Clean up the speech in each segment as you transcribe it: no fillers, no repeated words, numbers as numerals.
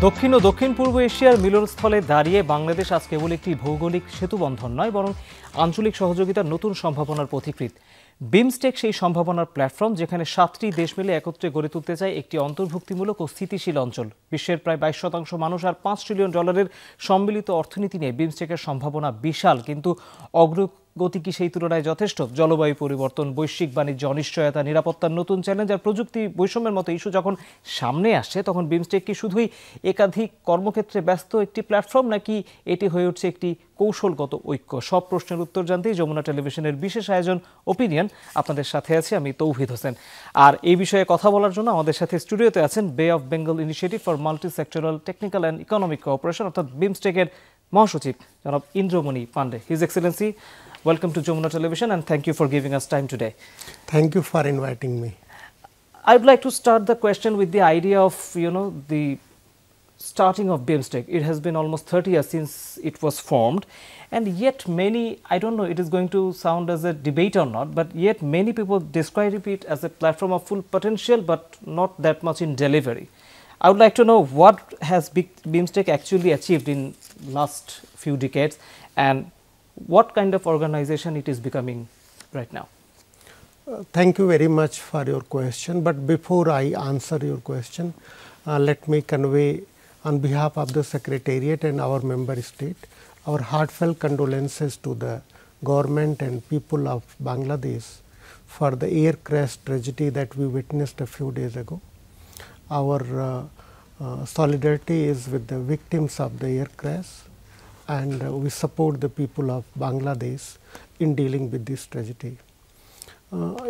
দক্ষিণ ও দক্ষিণ পূর্ব এশিয়ার মিলনস্থলে দাঁড়িয়ে বাংলাদেশ আজ কেবল একটি ভৌগোলিক সেতুবন্ধন নয়, বরং আঞ্চলিক সহযোগিতার নতুন সম্ভাবনার পথিকৃৎ। বিমস্টেক সেই সম্ভাবনার প্ল্যাটফর্ম, যেখানে 7টি দেশ মিলে একত্রে গড়ে তুলতে চায় একটি অন্তর্ভুক্তিমূলক ও স্থিতিশীল অঞ্চল। বিশ্বের প্রায় 22% মানুষ আর $5 ট্রিলিয়ন সম্মিলিত অর্থনীতি নিয়ে বিমস্টেকের সম্ভাবনা বিশাল, কিন্তু অগ্রগতি কি সেই তুলনায় যথেষ্ট? জলবায়ু পরিবর্তন, বৈশ্বিক বাণিজ্য অনিশ্চয়তা, নিরাপত্তার নতুন চ্যালেঞ্জ আর প্রযুক্তি বৈষম্যের মতো ইস্যু যখন সামনে আসছে, তখন বিমস্টেক কি শুধুই একাধিক কর্মক্ষেত্রে ব্যস্ত একটি প্ল্যাটফর্ম, নাকি এটি হয়ে উঠছে একটি কৌশলগত ঐক্য? সব প্রশ্নের উত্তর জানতেই যমুনা টেলিভিশনের বিশেষ আয়োজন ওপিনিয়ন আপনাদের সাথে আছে আমি তৌহিদ হোসেন। আর এই বিষয়ে কথা বলার জন্য আমাদের সাথে স্টুডিওতে আছেন বে of Bengal initiative for multi sectoral technical and economic cooperation অর্থাৎ বিমস্টেকের মহাসচিব জনাব 𝗔𝗯𝗃 𝗵𝗺। His Excellency, welcome to Jamuna Television and thank you for giving us time today. Thank you for inviting me. I would like to start the question with the idea of, the starting of BIMSTEC. It has been almost 30 years since it was formed, and yet many, I don't know, it is going to sound as a debate or not, but yet many people describe it as a platform of full potential but not that much in delivery. I would like to know what has BIMSTEC actually achieved in last few decades, and what kind of organization it is becoming right now. Thank you very much for your question, but before I answer your question, let me convey on behalf of the Secretariat and our member state our heartfelt condolences to the government and people of Bangladesh for the air crash tragedy that we witnessed a few days ago. Our solidarity is with the victims of the air crash, and we support the people of Bangladesh in dealing with this tragedy.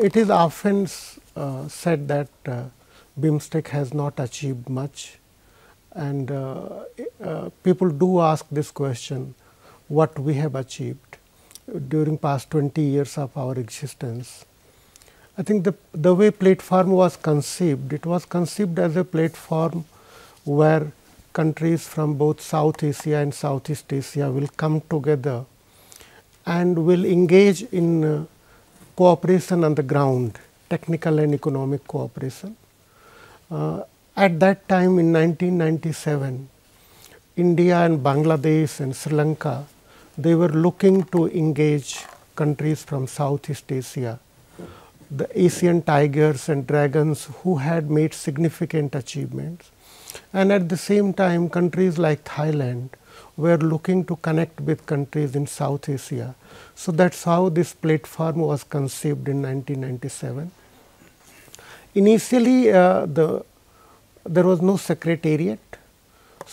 It is often said that BIMSTEC has not achieved much, and people do ask this question, what we have achieved during past 20 years of our existence. I think the way platform was conceived, it was conceived as a platform where countries from both South Asia and Southeast Asia will come together and will engage in cooperation on the ground, technical and economic cooperation. At that time in 1997, India and Bangladesh and Sri Lanka, they were looking to engage countries from Southeast Asia, the Asian tigers and dragons who had made significant achievements. And at the same time, countries like Thailand were looking to connect with countries in South Asia. So that's how this platform was conceived in 1997. Initially, there was no secretariat,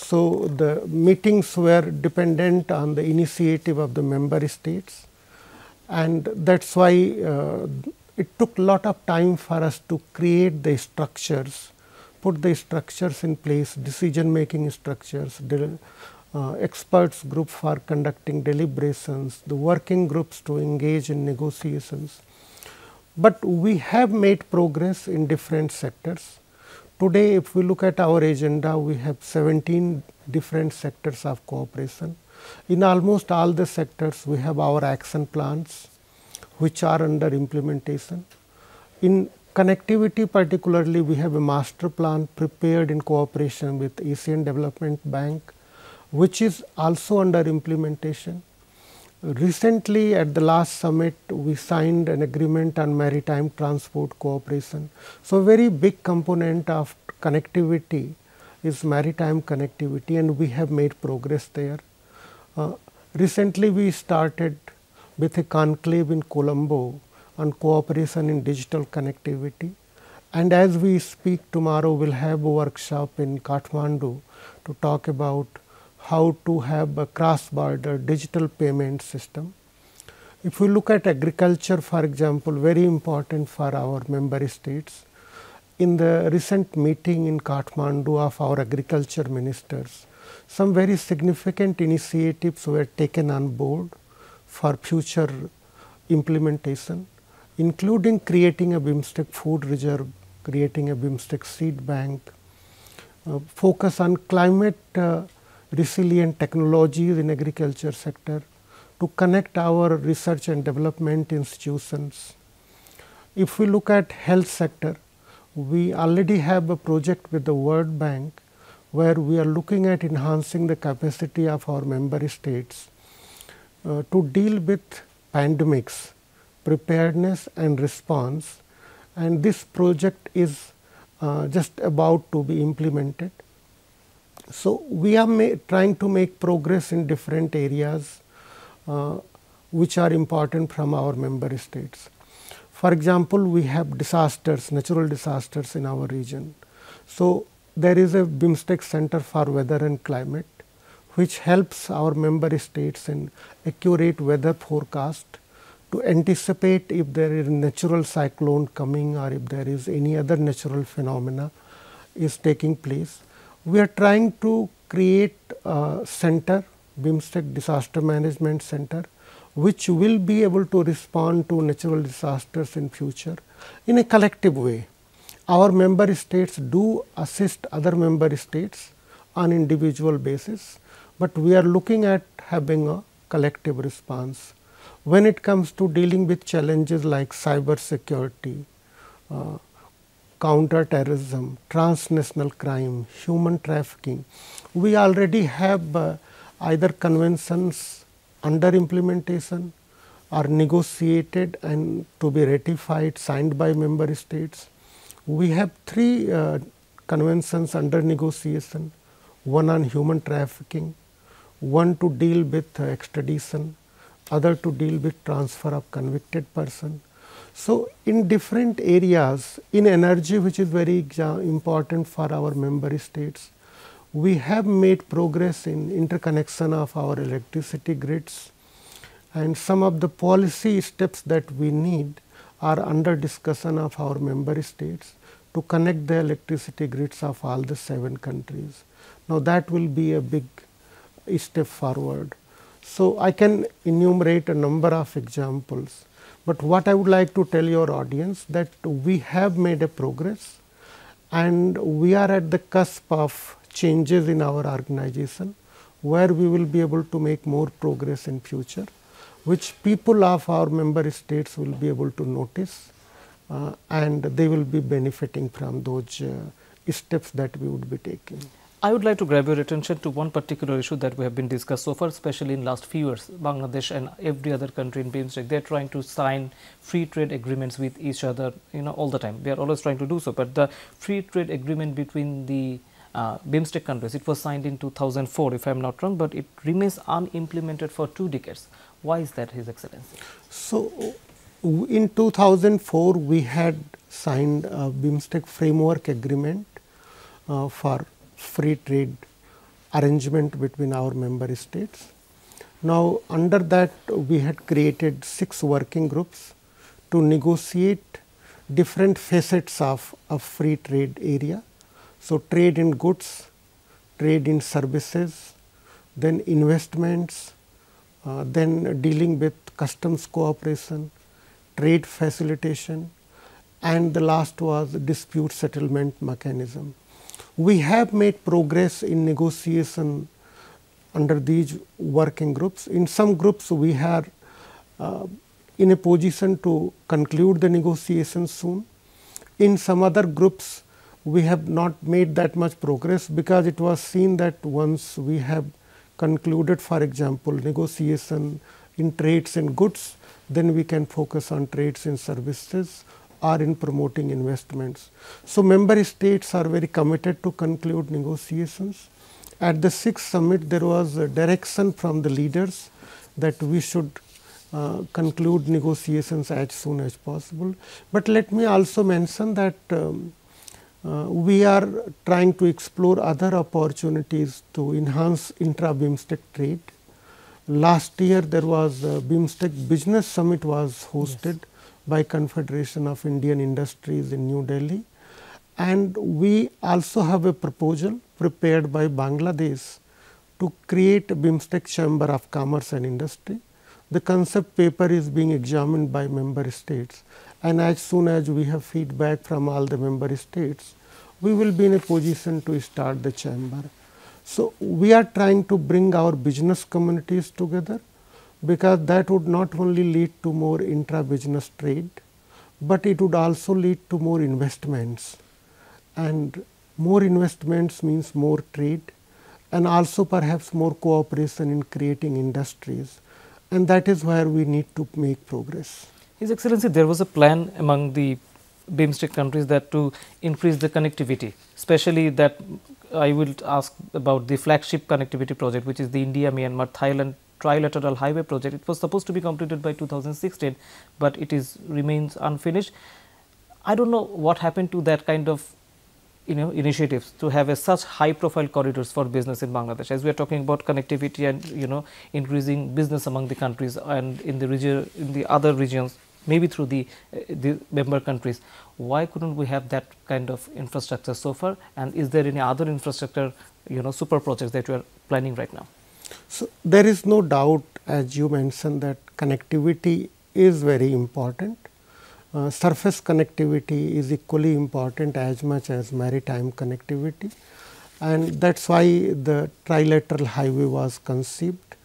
so the meetings were dependent on the initiative of the member states, and that's why it took a lot of time for us to create the structures, put the structures in place, decision-making structures, experts group for conducting deliberations, the working groups to engage in negotiations. But we have made progress in different sectors. Today, if we look at our agenda, we have 17 different sectors of cooperation. In almost all the sectors, we have our action plans, which are under implementation. In connectivity particularly, we have a master plan prepared in cooperation with Asian Development Bank, which is also under implementation. Recently, at the last summit, we signed an agreement on maritime transport cooperation. So, a very big component of connectivity is maritime connectivity, and we have made progress there. Recently, we started with a conclave in Colombo on cooperation in digital connectivity. And as we speak, tomorrow we'll have a workshop in Kathmandu to talk about how to have a cross-border digital payment system. If we look at agriculture, for example, very important for our member states, in the recent meeting in Kathmandu of our agriculture ministers, some very significant initiatives were taken on board for future implementation, including creating a BIMSTEC food reserve, creating a BIMSTEC seed bank, focus on climate resilient technologies in agriculture sector, to connect our research and development institutions. If we look at health sector, we already have a project with the World Bank where we are looking at enhancing the capacity of our member states to deal with pandemics, preparedness and response, and this project is just about to be implemented. So, we are trying to make progress in different areas which are important from our member states. For example, we have disasters, natural disasters in our region. So, there is a BIMSTEC Center for Weather and Climate, which helps our member states in accurate weather forecast to anticipate if there is natural cyclone coming or if there is any other natural phenomena is taking place. We are trying to create a center, BIMSTEC Disaster Management Center, which will be able to respond to natural disasters in future in a collective way. Our member states do assist other member states on individual basis, but we are looking at having a collective response. When it comes to dealing with challenges like cyber security, counter-terrorism, transnational crime, human trafficking, we already have either conventions under implementation or negotiated and to be ratified, signed by member states. We have 3 conventions under negotiation, one on human trafficking, one to deal with extradition, other to deal with transfer of convicted person. So, in different areas, in energy, which is very important for our member states, we have made progress in interconnection of our electricity grids, and some of the policy steps that we need are under discussion of our member states to connect the electricity grids of all the 7 countries. Now, that will be a big step forward. So, I can enumerate a number of examples, but what I would like to tell your audience that we have made a progress and we are at the cusp of changes in our organization, where we will be able to make more progress in future, which people of our member states will be able to notice and they will be benefiting from those steps that we would be taking. I would like to grab your attention to one particular issue that we have been discussed so far, especially in last few years. Bangladesh and every other country in BIMSTEC, they are trying to sign free trade agreements with each other, all the time. They are always trying to do so. But the free trade agreement between the BIMSTEC countries, it was signed in 2004, if I am not wrong, but it remains unimplemented for 2 decades. Why is that, His Excellency? So, in 2004, we had signed a BIMSTEC framework agreement for free trade arrangement between our member states. Now, under that we had created 6 working groups to negotiate different facets of a free trade area. So, trade in goods, trade in services, then investments, then dealing with customs cooperation, trade facilitation, and the last was dispute settlement mechanism. We have made progress in negotiation under these working groups. In some groups, we are in a position to conclude the negotiations soon. In some other groups, we have not made that much progress because it was seen that once we have concluded, for example, negotiation in trades and goods, then we can focus on trades in services or in promoting investments. So, member states are very committed to conclude negotiations. At the 6th summit, there was a direction from the leaders that we should conclude negotiations as soon as possible. But let me also mention that we are trying to explore other opportunities to enhance intra-BIMSTEC trade. Last year, there was a BIMSTEC Business Summit was hosted by Confederation of Indian Industries in New Delhi, and we also have a proposal prepared by Bangladesh to create a BIMSTEC Chamber of Commerce and Industry. The concept paper is being examined by member states, and as soon as we have feedback from all the member states, we will be in a position to start the chamber. So, we are trying to bring our business communities together, because that would not only lead to more intra-business trade, but it would also lead to more investments. And More investments means more trade and also perhaps more cooperation in creating industries, and that is where we need to make progress. His Excellency, there was a plan among the BIMSTEC countries that to increase the connectivity, especially that I will ask about the flagship connectivity project, which is the India-Myanmar-Thailand trilateral highway project. It was supposed to be completed by 2016, but it remains unfinished. I don't know what happened to that kind of initiatives to have such high profile corridors for business in Bangladesh, as we are talking about connectivity and increasing business among the countries and in the region, in the other regions, maybe through the member countries. Why couldn't we have that kind of infrastructure so far, and is there any other infrastructure super projects that you are planning right now? So there is no doubt, as you mentioned, that connectivity is very important. Surface connectivity is equally important as much as maritime connectivity, and that is why the trilateral highway was conceived.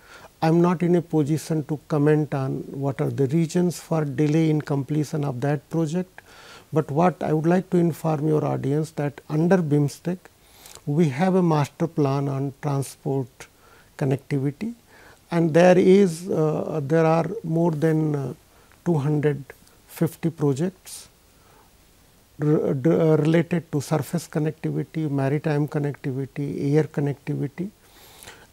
I am not in a position to comment on what are the reasons for delay in completion of that project, but what I would like to inform your audience that under BIMSTEC we have a master plan on transport connectivity, and there are more than 250 projects related to surface connectivity, maritime connectivity, air connectivity,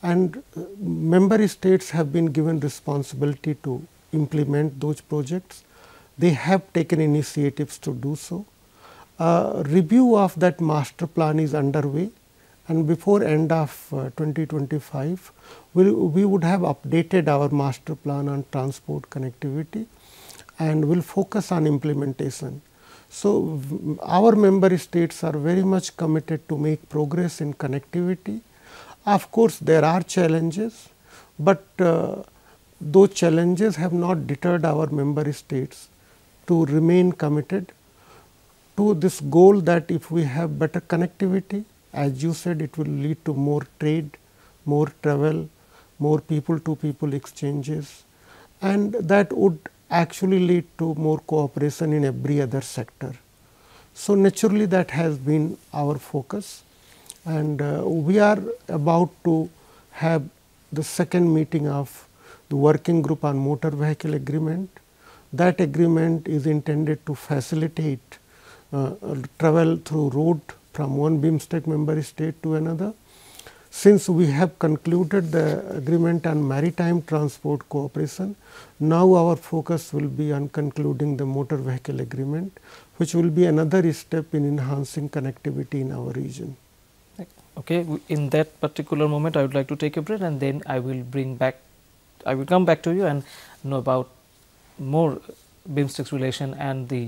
and member states have been given responsibility to implement those projects. They have taken initiatives to do so. Review of that master plan is underway, and before end of 2025 we would have updated our master plan on transport connectivity and will focus on implementation. So our member states are very much committed to make progress in connectivity. Of course, there are challenges, but those challenges have not deterred our member states to remain committed to this goal that if we have better connectivity, as you said, it will lead to more trade, more travel, more people to people exchanges, and that would actually lead to more cooperation in every other sector. So naturally that has been our focus, and we are about to have the second meeting of the working group on motor vehicle agreement. That agreement is intended to facilitate travel through road from one BIMSTEC member state to another. Since we have concluded the agreement on maritime transport cooperation, now our focus will be on concluding the motor vehicle agreement, which will be another step in enhancing connectivity in our region. Okay, in that particular moment I would like to take a break, and then I will come back to you and know about more BIMSTEC's relation and the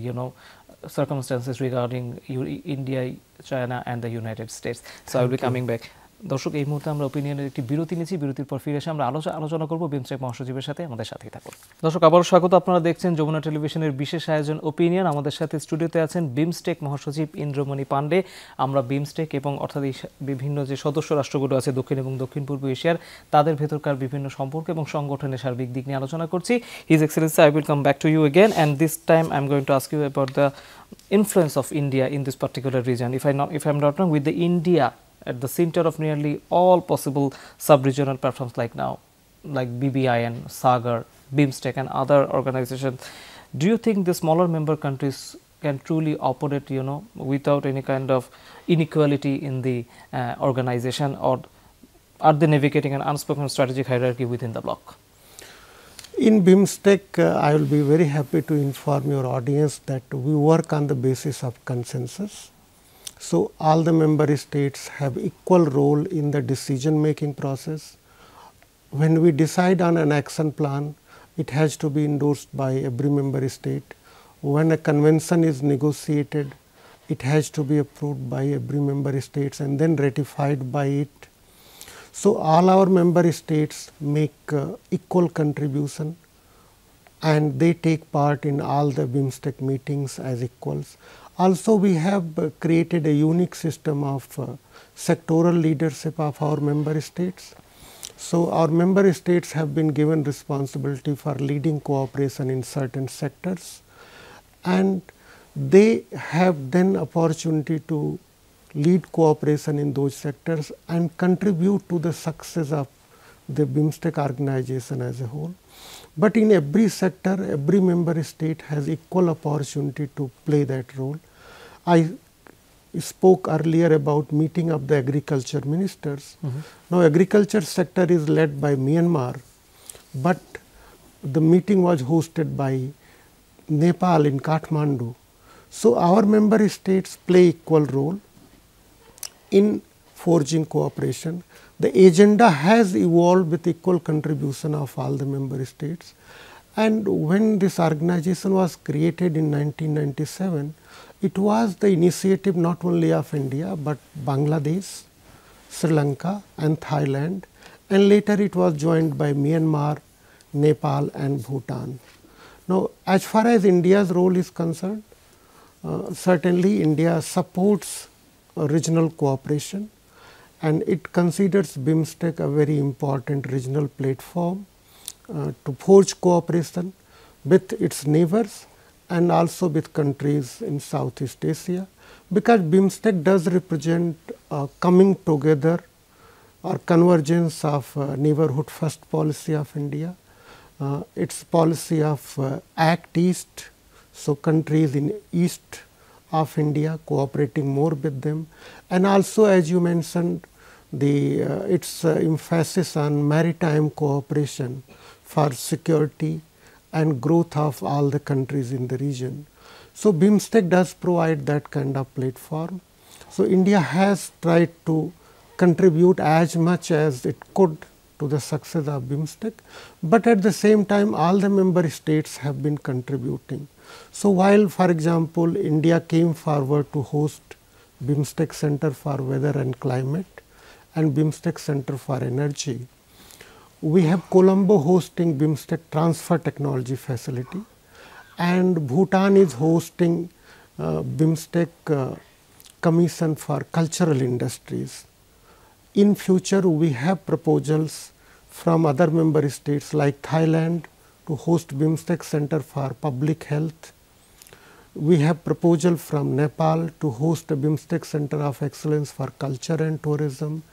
circumstances regarding India, China and the United States. So I will be coming back. দর্শক, এই মুহূর্তে আমরা ওপিনিয়নের একটি বিরতি নিচ্ছি। বিরতির পর ফিরে এসে আমরা আলোচনা করব বিমস্টেক মহাসচিবের সাথে। আমাদের সাথেই থাকুন। দর্শক, আবারও স্বাগত। আপনারা দেখছেন যমুনা টেলিভিশনের বিশেষ আয়োজন ওপিনিয়ন। আমাদের সাথে স্টুডিওতে আছেন বিমস্টেক মহাসচিব 𝗖𝗺𝗇 পান্ডে। আমরা বিমস্টেক এবং অর্থাৎ এই বিভিন্ন যে সদস্য রাষ্ট্রগুলো আছে দক্ষিণ এবং দক্ষিণ পূর্ব এশিয়ার, তাদের ভেতরকার বিভিন্ন সম্পর্ক এবং সংগঠনের সার্বিক দিক নিয়ে আলোচনা করছি। His Excellency, I will come back to you again, and this time I am going to ask you about the influence of India in this particular region. If I am not wrong, with the India at the center of nearly all possible sub-regional platforms like BBIN, SAGAR, BIMSTEC and other organizations. Do you think the smaller member countries can truly operate without any kind of inequality in the organization, or are they navigating an unspoken strategic hierarchy within the bloc? In BIMSTEC, I will be very happy to inform your audience that we work on the basis of consensus. So all the member states have equal role in the decision making process. When we decide on an action plan, it has to be endorsed by every member state. When a convention is negotiated, it has to be approved by every member states and then ratified by it. So all our member states make equal contribution, and they take part in all the BIMSTEC meetings as equals. Also, we have created a unique system of sectoral leadership of our member states. So our member states have been given responsibility for leading cooperation in certain sectors, and they have then opportunity to lead cooperation in those sectors and contribute to the success of the BIMSTEC organization as a whole. But in every sector, every member state has equal opportunity to play that role. I spoke earlier about meeting of the agriculture ministers. Now, agriculture sector is led by Myanmar, but the meeting was hosted by Nepal in Kathmandu. So, our member states play equal role in forging cooperation. The agenda has evolved with equal contribution of all the member states. And when this organization was created in 1997, it was the initiative not only of India, but Bangladesh, Sri Lanka and Thailand, and later it was joined by Myanmar, Nepal and Bhutan. Now, as far as India's role is concerned, certainly India supports regional cooperation, and it considers BIMSTEC a very important regional platform to forge cooperation with its neighbors and also with countries in Southeast Asia, because BIMSTEC does represent coming together or convergence of neighborhood first policy of India, its policy of Act East, so countries in east of India cooperating more with them, and also as you mentioned its emphasis on maritime cooperation for security and growth of all the countries in the region. So, BIMSTEC does provide that kind of platform. So, India has tried to contribute as much as it could to the success of BIMSTEC, but at the same time all the member states have been contributing. So, while for example, India came forward to host BIMSTEC Center for Weather and Climate and BIMSTEC Center for Energy, we have Colombo hosting BIMSTEC Transfer Technology Facility, and Bhutan is hosting BIMSTEC Commission for Cultural Industries. In future, we have proposals from other member states like Thailand to host BIMSTEC Center for Public Health. We have proposal from Nepal to host a BIMSTEC Center of Excellence for Culture and Tourism.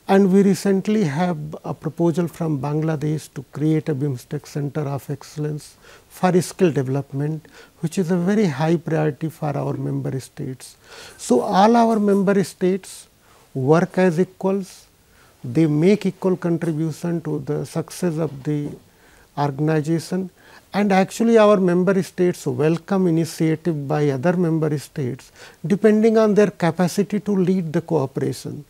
And we recently have a proposal from Bangladesh to create a BIMSTEC Center of Excellence for skill development, which is a very high priority for our member states. So, all our member states work as equals, they make equal contribution to the success of the organization, and actually our member states welcome initiative by other member states depending on their capacity to lead the cooperation.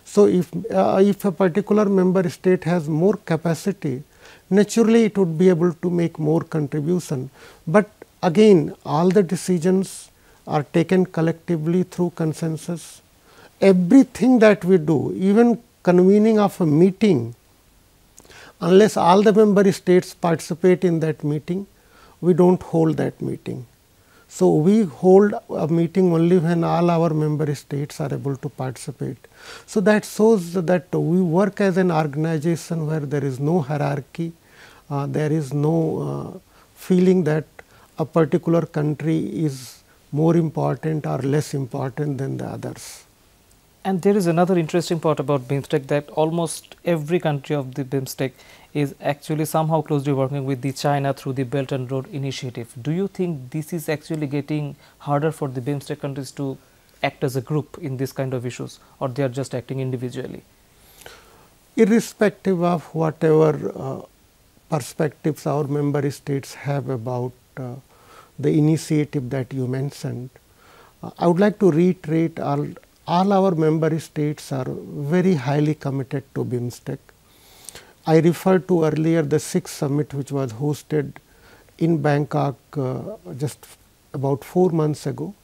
So, if a particular member state has more capacity, naturally it would be able to make more contribution, but again all the decisions are taken collectively through consensus. Everything that we do, even convening of a meeting, unless all the member states participate in that meeting, we do not hold that meeting. So, we hold a meeting only when all our member states are able to participate. So, that shows that we work as an organization where there is no hierarchy, there is no feeling that a particular country is more important or less important than the others. And there is another interesting part about BIMSTEC, that almost every country of the BIMSTEC is actually somehow closely working with the China through the Belt and Road Initiative. Do you think this is actually getting harder for the BIMSTEC countries to act as a group in this kind of issues, or they are just acting individually? Irrespective of whatever perspectives our member states have about the initiative that you mentioned, I would like to reiterate all our member states are very highly committed to BIMSTEC. I referred to earlier the 6th summit which was hosted in Bangkok just about 4 months ago,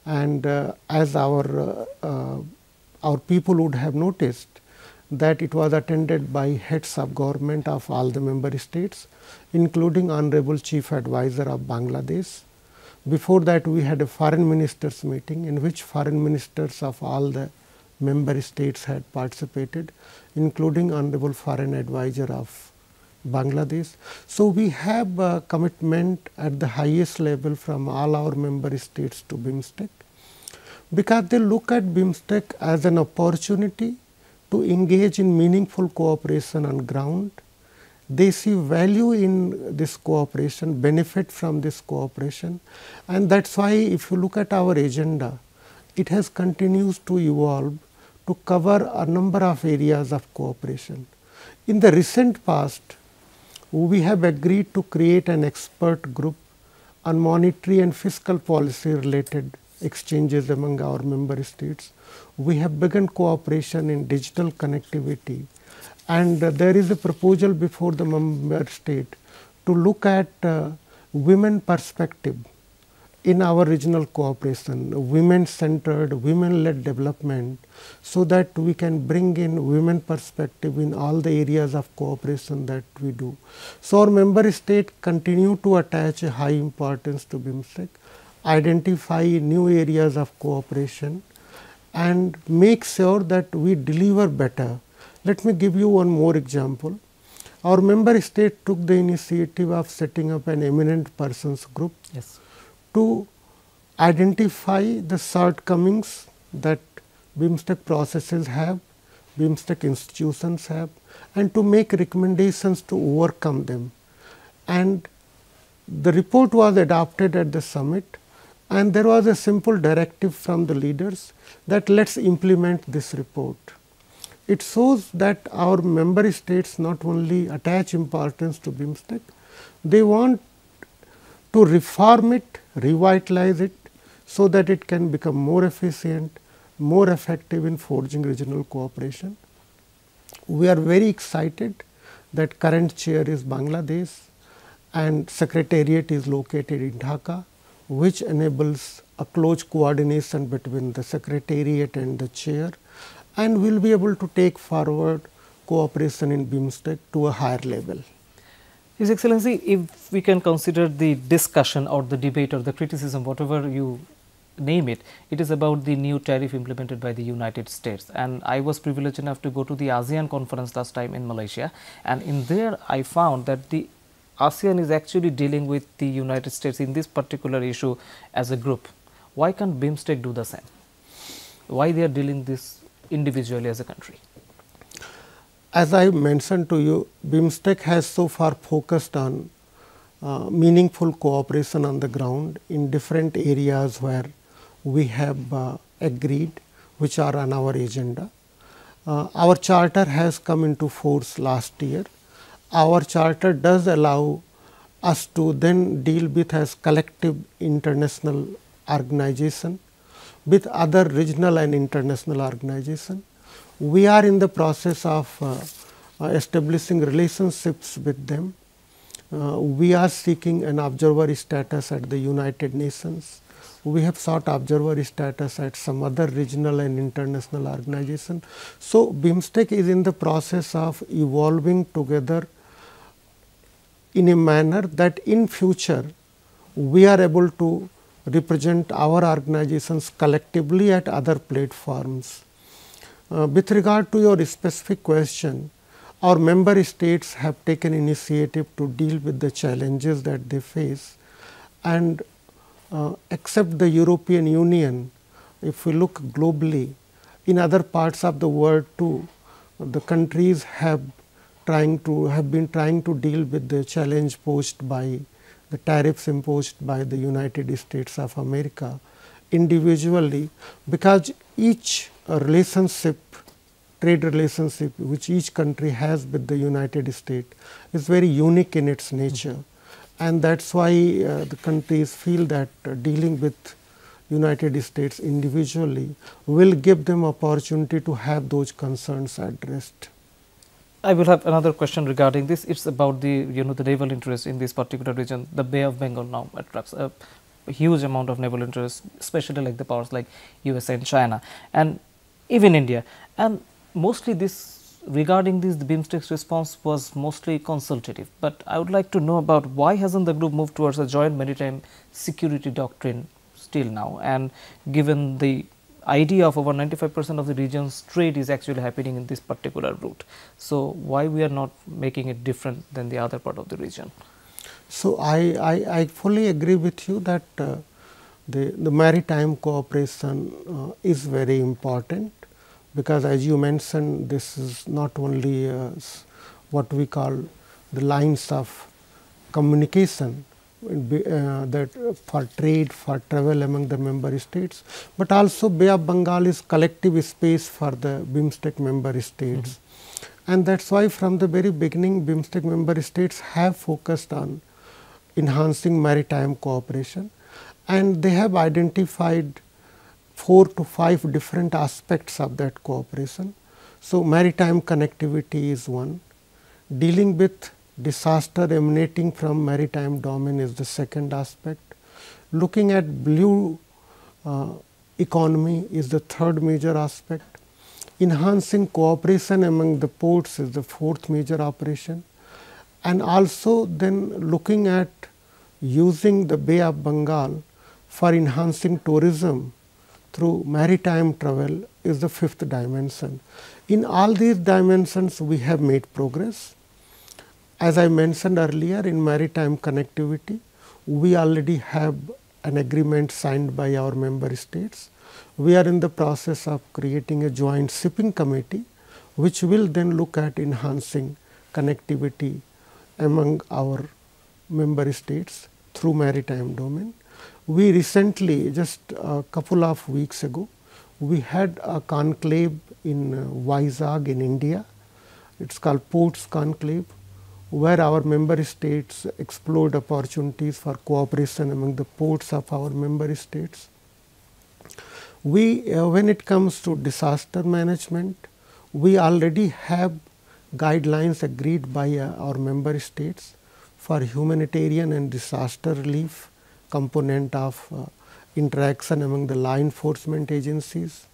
and as our people would have noticed that it was attended by heads of government of all the member states, including Honorable Chief Advisor of Bangladesh. Before that, we had a foreign ministers meeting in which foreign ministers of all the member states had participated, including Honorable Foreign Advisor of Bangladesh. So, we have a commitment at the highest level from all our member states to BIMSTEC. because they look at BIMSTEC as an opportunity to engage in meaningful cooperation on ground. They see value in this cooperation, benefit from this cooperation, and that is why if you look at our agenda, it has continues to evolve to cover a number of areas of cooperation. In the recent past, we have agreed to create an expert group on monetary and fiscal policy related exchanges among our member states. We have begun cooperation in digital connectivity, and there is a proposal before the member state to look at women perspective in our regional cooperation, women centered, women led development, so that we can bring in women perspective in all the areas of cooperation that we do. So, our member state continue to attach a high importance to BIMSTEC, identify new areas of cooperation and make sure that we deliver better. Let me give you one more example. Our member state took the initiative of setting up an eminent persons group. Yes. To identify the shortcomings that BIMSTEC processes have, BIMSTEC institutions have, and to make recommendations to overcome them. And the report was adopted at the summit, and there was a simple directive from the leaders that let us implement this report. It shows that our member states not only attach importance to BIMSTEC, they want to reform it, revitalize it, so that it can become more efficient, more effective in forging regional cooperation. We are very excited that current chair is Bangladesh and secretariat is located in Dhaka, which enables a close coordination between the secretariat and the chair, and we will be able to take forward cooperation in BIMSTEC to a higher level. His Excellency, if we can consider the discussion or the debate or the criticism, whatever you name it, it is about the new tariff implemented by the United States. And I was privileged enough to go to the ASEAN conference last time in Malaysia, and in there I found that the ASEAN is actually dealing with the United States in this particular issue as a group. Why can't BIMSTEC do the same? Why they are dealing this individually as a country? As I mentioned to you, BIMSTEC has so far focused on meaningful cooperation on the ground in different areas where we have agreed, which are on our agenda. Our charter has come into force last year. Our charter does allow us to then deal with as collective international organization with other regional and international organization. We are in the process of establishing relationships with them. We are seeking an observer status at the United Nations. We have sought observer status at some other regional and international organization. So, BIMSTEC is in the process of evolving together in a manner that in future we are able to represent our organizations collectively at other platforms. With regard to your specific question, our member states have taken initiative to deal with the challenges that they face, and except the European Union, if we look globally, in other parts of the world too, the countries have been trying to deal with the challenge posed by the tariffs imposed by the United States of America individually, because each relationship, trade relationship which each country has with the United States is very unique in its nature, and that is why the countries feel that dealing with United States individually will give them opportunity to have those concerns addressed. I will have another question regarding this. It's about the the naval interest in this particular region. The Bay of Bengal now attracts a huge amount of naval interest, especially like the powers like USA and China, and even India. And mostly this regarding this, the BIMSTEC's response was mostly consultative. But I would like to know about why hasn't the group moved towards a joint maritime security doctrine still now, and given the idea of over 95% of the region's trade is actually happening in this particular route. So, why we are not making it different than the other part of the region? So, I fully agree with you that the maritime cooperation is very important, because as you mentioned, this is not only what we call the lines of communication that for trade, for travel among the member states, but also Bay of Bengal is collective space for the BIMSTEC member states. And that is why from the very beginning BIMSTEC member states have focused on enhancing maritime cooperation, and they have identified 4 to 5 different aspects of that cooperation. So, maritime connectivity is one, dealing with disaster emanating from maritime domain is the second aspect, looking at blue economy is the third major aspect, enhancing cooperation among the ports is the fourth major operation, and also then looking at using the Bay of Bengal for enhancing tourism through maritime travel is the fifth dimension. In all these dimensions we have made progress. As I mentioned earlier, in maritime connectivity, we already have an agreement signed by our member states. We are in the process of creating a joint shipping committee, which will then look at enhancing connectivity among our member states through maritime domain. We recently, just a couple of weeks ago, we had a conclave in Vizag in India. It is called Ports Conclave, where our member states explored opportunities for cooperation among the ports of our member states. We, when it comes to disaster management, we already have guidelines agreed by our member states for humanitarian and disaster relief component of interaction among the law enforcement agencies.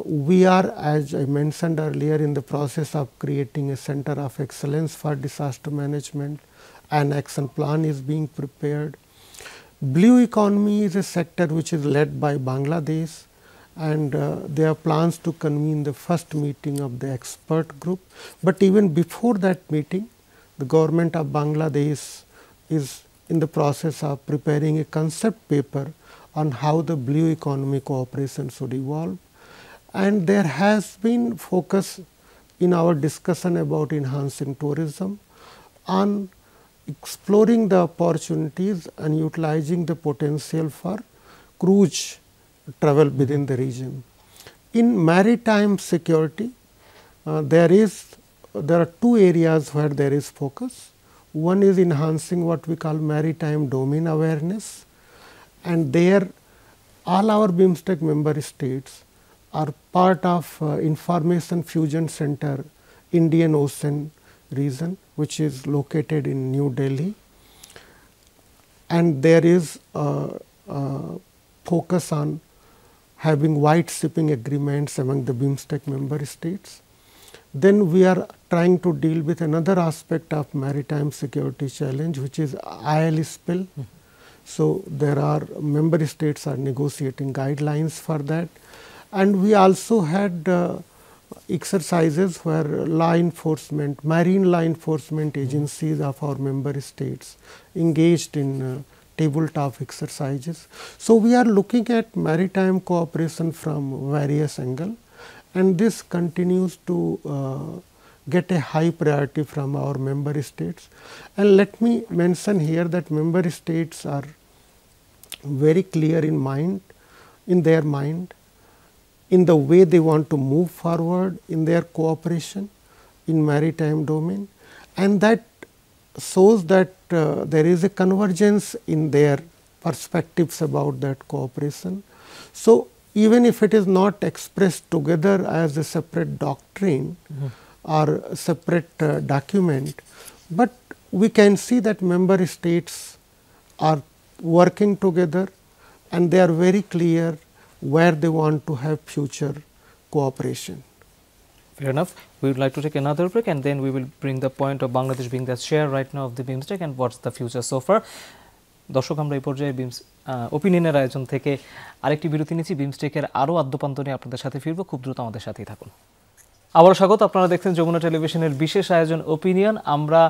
We are, as I mentioned earlier, in the process of creating a center of excellence for disaster management. An action plan is being prepared. Blue economy is a sector which is led by Bangladesh, and there are plans to convene the first meeting of the expert group. But even before that meeting, the government of Bangladesh is in the process of preparing a concept paper on how the blue economy cooperation should evolve. And there has been focus in our discussion about enhancing tourism on exploring the opportunities and utilizing the potential for cruise travel within the region. In maritime security, there are 2 areas where there is focus. One is enhancing what we call maritime domain awareness, and there all our BIMSTEC member states are part of Information Fusion Center Indian Ocean region, which is located in New Delhi, and there is focus on having wide shipping agreements among the BIMSTEC member states. Then we are trying to deal with another aspect of maritime security challenge, which is oil spill. So, there are member states are negotiating guidelines for that. And we also had exercises where law enforcement, marine law enforcement agencies of our member states engaged in tabletop exercises. So, we are looking at maritime cooperation from various angles, and this continues to get a high priority from our member states. And let me mention here that member states are very clear in their mind, in the way they want to move forward in their cooperation in maritime domain, and that shows that there is a convergence in their perspectives about that cooperation. So, even if it is not expressed together as a separate doctrine or separate document, but we can see that member states are working together and they are very clear where they want to have future cooperation. Fair enough. We would like to take another break, and then we will bring the point of Bangladesh being the chair right now of the BIMSTEC and what's the future so far. দর্শক, আমরা এই পর্যায়ে ওপিনিয়নের আয়োজন থেকে আরেকটি বিরতি নিচ্ছি। বিমস্টেকের আরও আদ্যপান্ত নিয়ে আপনাদের সাথে ফিরব, খুব দ্রুত আমাদের সাথেই থাকুন। আবারও স্বাগত, আপনারা দেখছেন যমুনা টেলিভিশনের বিশেষ আয়োজন ওপিনিয়ন। আমরা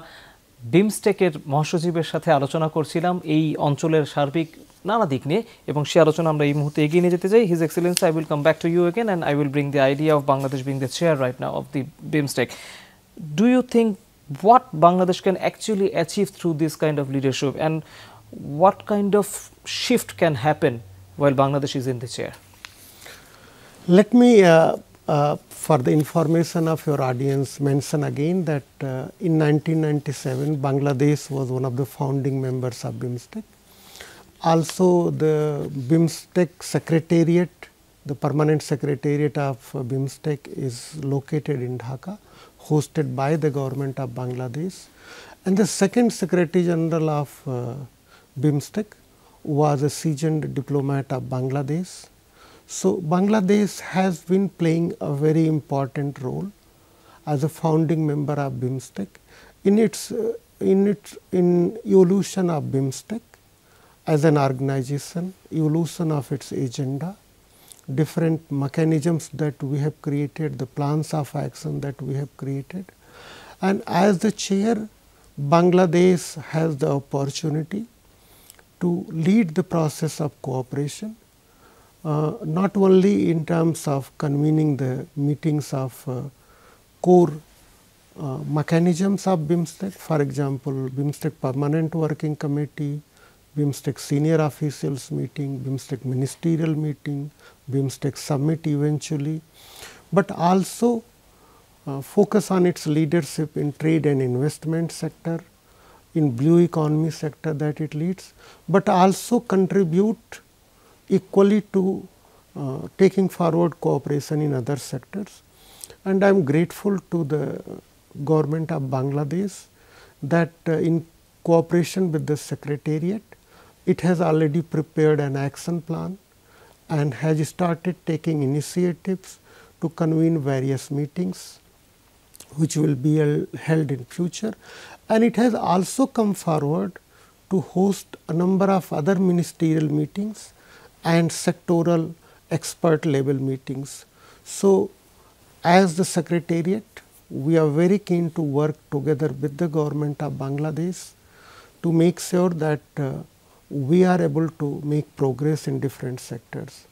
বিমস্টেকের মহাসচিবের সাথে আলোচনা করছিলাম এই অঞ্চলের সার্বিক নানা দিক নিয়ে, এবং সে আলোচনা আমরা এই মুহূর্তে এগিয়ে নিয়ে যেতে চাই। His Excellency, I will come back to you again and I will bring the idea of Bangladesh being the chair right now of the BIMSTEC. Do you think what Bangladesh can actually achieve through this kind of leadership, and what kind of shift can happen while Bangladesh is in the chair? Let me, for the information of your audience, mention again that in 1997, Bangladesh was one of the founding members of BIMSTEC. Also, the BIMSTEC Secretariat, the permanent secretariat of BIMSTEC is located in Dhaka, hosted by the government of Bangladesh. And the second Secretary General of BIMSTEC was a seasoned diplomat of Bangladesh. So, Bangladesh has been playing a very important role as a founding member of BIMSTEC in evolution of BIMSTEC as an organization, evolution of its agenda, different mechanisms that we have created, the plans of action that we have created. And as the chair, Bangladesh has the opportunity to lead the process of cooperation, not only in terms of convening the meetings of core mechanisms of BIMSTEC, for example, BIMSTEC Permanent Working Committee, BIMSTEC Senior Officials Meeting, BIMSTEC Ministerial Meeting, BIMSTEC Summit eventually, but also focus on its leadership in trade and investment sector, in blue economy sector that it leads, but also contribute equally to taking forward cooperation in other sectors. And I am grateful to the government of Bangladesh that in cooperation with the Secretariat, it has already prepared an action plan and has started taking initiatives to convene various meetings which will be held in future. And it has also come forward to host a number of other ministerial meetings and sectoral expert level meetings. So, as the Secretariat, we are very keen to work together with the government of Bangladesh to make sure that we are able to make progress in different sectors.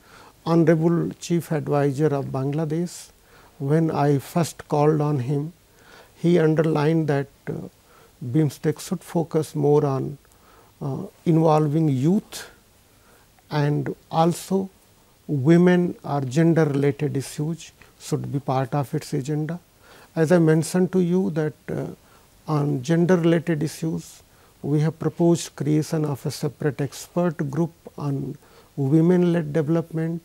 Honorable Chief Advisor of Bangladesh, when I first called on him, he underlined that BIMSTEC should focus more on involving youth and also women or gender related issues should be part of its agenda. As I mentioned to you that on gender related issues, we have proposed creation of a separate expert group on women-led development,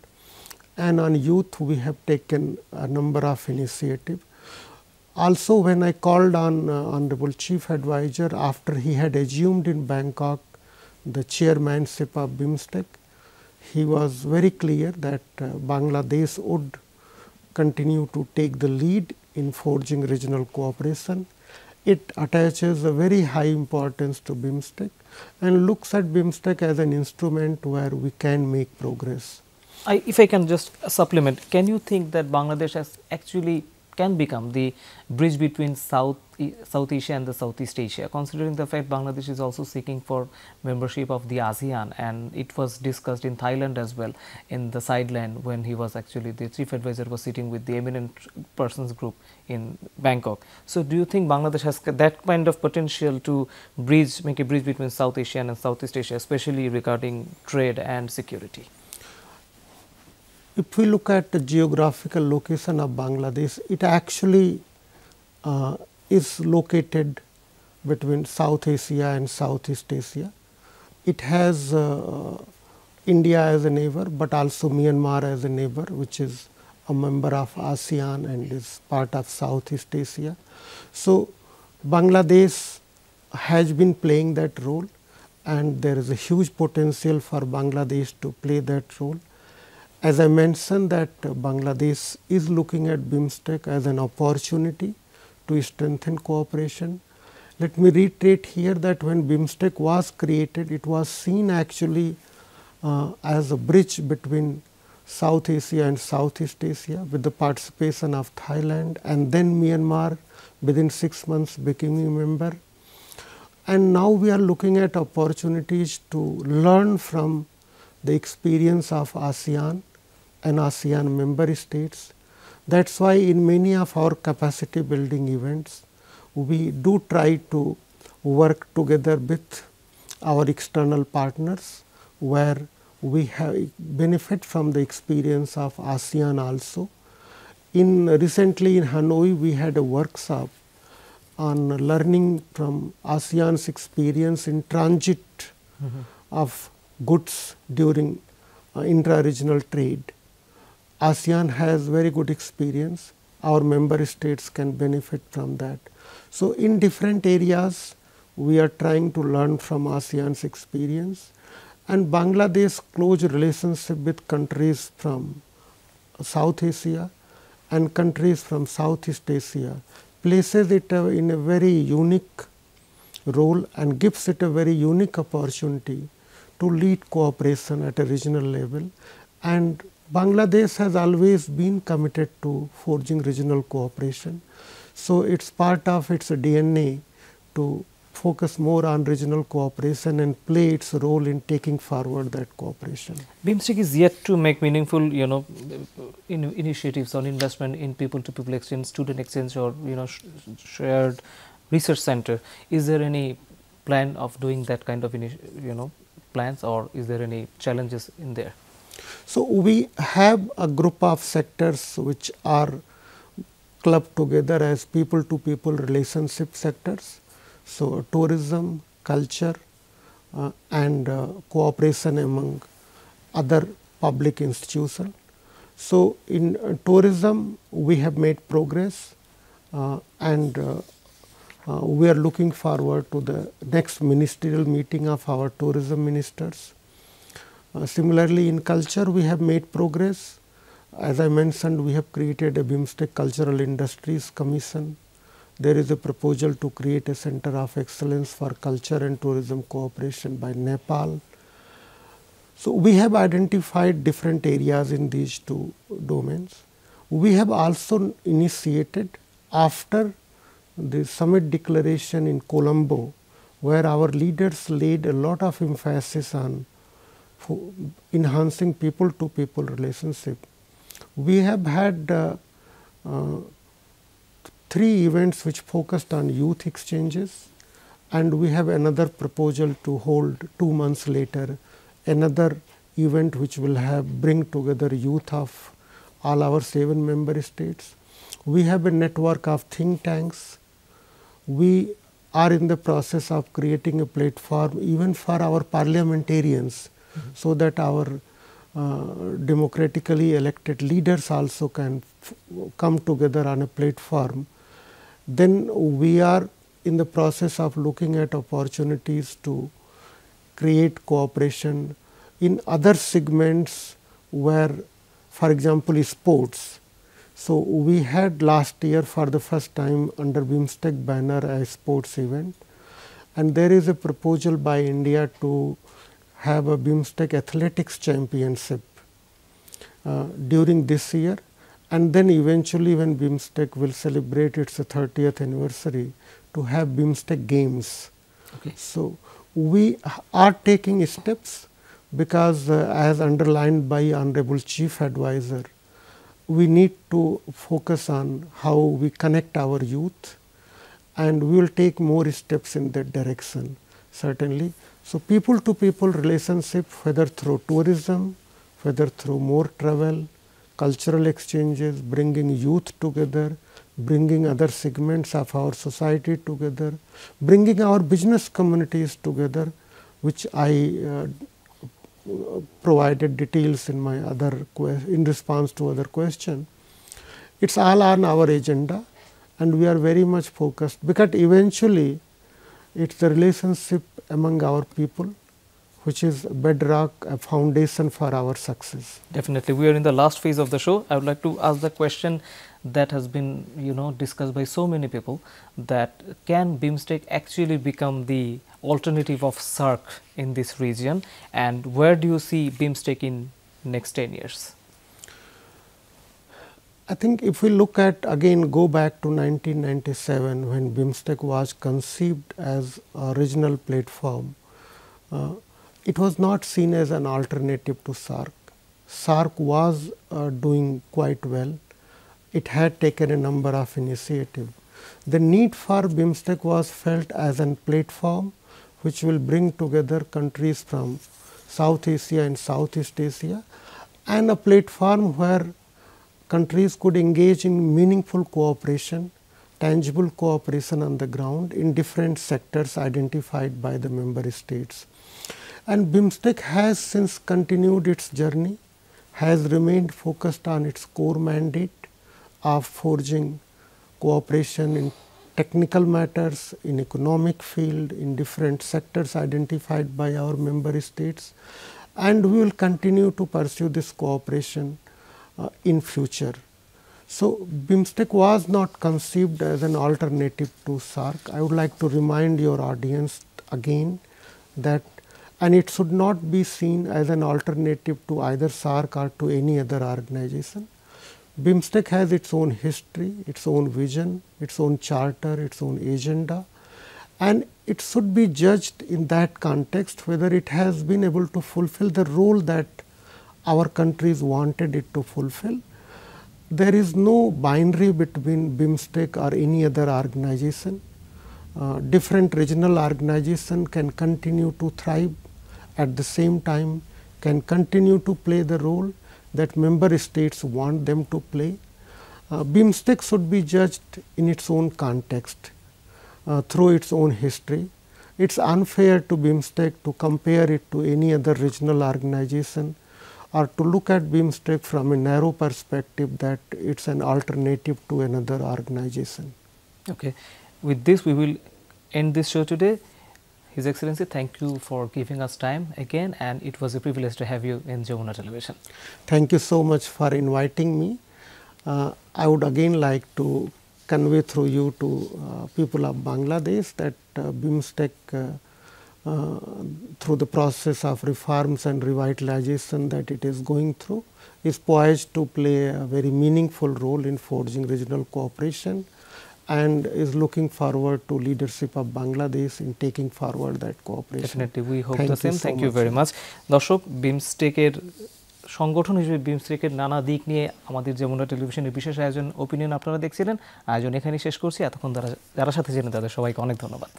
and on youth we have taken a number of initiatives. Also, when I called on Honorable Chief Advisor after he had assumed in Bangkok the chairmanship of BIMSTEC, he was very clear that Bangladesh would continue to take the lead in forging regional cooperation. It attaches a very high importance to BIMSTEC and looks at BIMSTEC as an instrument where we can make progress. If I can just supplement, can you think that Bangladesh has actually can become the bridge between South Asia and the Southeast Asia, considering the fact Bangladesh is also seeking for membership of the ASEAN, and it was discussed in Thailand as well in the sideline when he was actually the chief advisor was sitting with the eminent persons group in Bangkok. So do you think Bangladesh has that kind of potential to make a bridge between South Asia and Southeast Asia, especially regarding trade and security? If we look at the geographical location of Bangladesh, it actually is located between South Asia and Southeast Asia. It has India as a neighbor, but also Myanmar as a neighbor, which is a member of ASEAN and is part of Southeast Asia. So, Bangladesh has been playing that role, and there is a huge potential for Bangladesh to play that role. As I mentioned that Bangladesh is looking at BIMSTEC as an opportunity to strengthen cooperation. Let me reiterate here that when BIMSTEC was created, it was seen actually as a bridge between South Asia and Southeast Asia with the participation of Thailand, and then Myanmar within 6 months becoming a member. and now we are looking at opportunities to learn from the experience of ASEAN and ASEAN member states. That is why in many of our capacity building events, we do try to work together with our external partners, where we have benefit from the experience of ASEAN also. Recently in Hanoi, we had a workshop on learning from ASEAN's experience in transit of goods during intra-regional trade. ASEAN has very good experience. Our member states can benefit from that. So, in different areas, we are trying to learn from ASEAN's experience, and Bangladesh's close relationship with countries from South Asia and countries from Southeast Asia places it in a very unique role and gives it a very unique opportunity to lead cooperation at a regional level. And Bangladesh has always been committed to forging regional cooperation. So, it is part of its DNA to focus more on regional cooperation and play its role in taking forward that cooperation. BIMSTEC is yet to make meaningful, initiatives on investment in people-to-people exchange, student exchange, or shared research center. Is there any plan of doing that kind of plans, or is there any challenges in there? So, we have a group of sectors which are clubbed together as people-to-people relationship sectors. So, tourism, culture and cooperation among other public institutions. So, in tourism we have made progress and we are looking forward to the next ministerial meeting of our tourism ministers. Similarly, in culture we have made progress. As I mentioned, we have created a BIMSTEC Cultural Industries Commission. There is a proposal to create a center of excellence for culture and tourism cooperation by Nepal. So, we have identified different areas in these two domains. We have also initiated, after the summit declaration in Colombo, where our leaders laid a lot of emphasis on enhancing people-to-people relationship. We have had 3 events which focused on youth exchanges, and we have another proposal to hold 2 months later another event which will bring together youth of all our 7 member states. We have a network of think tanks. We are in the process of creating a platform even for our parliamentarians, so that our democratically elected leaders also can come together on a platform. Then we are in the process of looking at opportunities to create cooperation in other segments where, for example, sports. So, we had last year for the first time under BIMSTEC banner a sports event, and there is a proposal by India to have a BIMSTEC athletics championship during this year. And then eventually when BIMSTEC will celebrate its 30th anniversary, to have BIMSTEC games. Okay. So, we are taking steps because as underlined by Honorable Chief Advisor, we need to focus on how we connect our youth, and we will take more steps in that direction certainly. So, people-to-people relationship, whether through tourism, whether through more travel, cultural exchanges, bringing youth together, bringing other segments of our society together, bringing our business communities together, which I provided details in my in response to other question. It is all on our agenda, and we are very much focused, because eventually it is the relationship among our people which is bedrock, a foundation for our success. Definitely. We are in the last phase of the show. I would like to ask the question that has been discussed by so many people, that can BIMSTEC actually become the alternative of SAARC in this region, and where do you see BIMSTEC in next 10 years? I think if we look at again go back to 1997 when BIMSTEC was conceived as a regional platform, it was not seen as an alternative to SAARC. SAARC was doing quite well. It had taken a number of initiatives. The need for BIMSTEC was felt as a platform which will bring together countries from South Asia and Southeast Asia, and a platform where countries could engage in meaningful cooperation, tangible cooperation on the ground in different sectors identified by the member states. And BIMSTEC has since continued its journey, has remained focused on its core mandate of forging cooperation in technical matters, in economic field, in different sectors identified by our member states, and we will continue to pursue this cooperation in future. So, BIMSTEC was not conceived as an alternative to SAARC. I would like to remind your audience again that, and it should not be seen as an alternative to either SAARC or to any other organization. BIMSTEC has its own history, its own vision, its own charter, its own agenda, and it should be judged in that context whether it has been able to fulfill the role that our countries wanted it to fulfill. There is no binary between BIMSTEC or any other organization. Different regional organizations can continue to thrive, at the same time can continue to play the role that member states want them to play. BIMSTEC should be judged in its own context, through its own history. It is unfair to BIMSTEC to compare it to any other regional organization, or to look at BIMSTEC from a narrow perspective that it is an alternative to another organization. Okay. With this, we will end this show today. His Excellency, thank you for giving us time again, and it was a privilege to have you in Jamuna Television. Thank you so much for inviting me. I would again like to convey through you to people of Bangladesh that BIMSTEC, through the process of reforms and revitalization that it is going through, is poised to play a very meaningful role in forging regional cooperation, and is looking forward to leadership of Bangladesh in taking forward that cooperation. Definitely, we hope the same. Thank you very much. দর্শক, বিমস্টেকের সংগঠন হিসেবে বিমস্টেকের নানা দিক নিয়ে আমাদের যমুনা টেলিভিশনের বিশেষ আয়োজন ওপিনিয়ন আপনারা দেখছিলেন। আয়োজন এখানেই শেষ করছি। এতক্ষণ যারা সাথে ছিলেন তাদের সবাইকে অনেক ধন্যবাদ।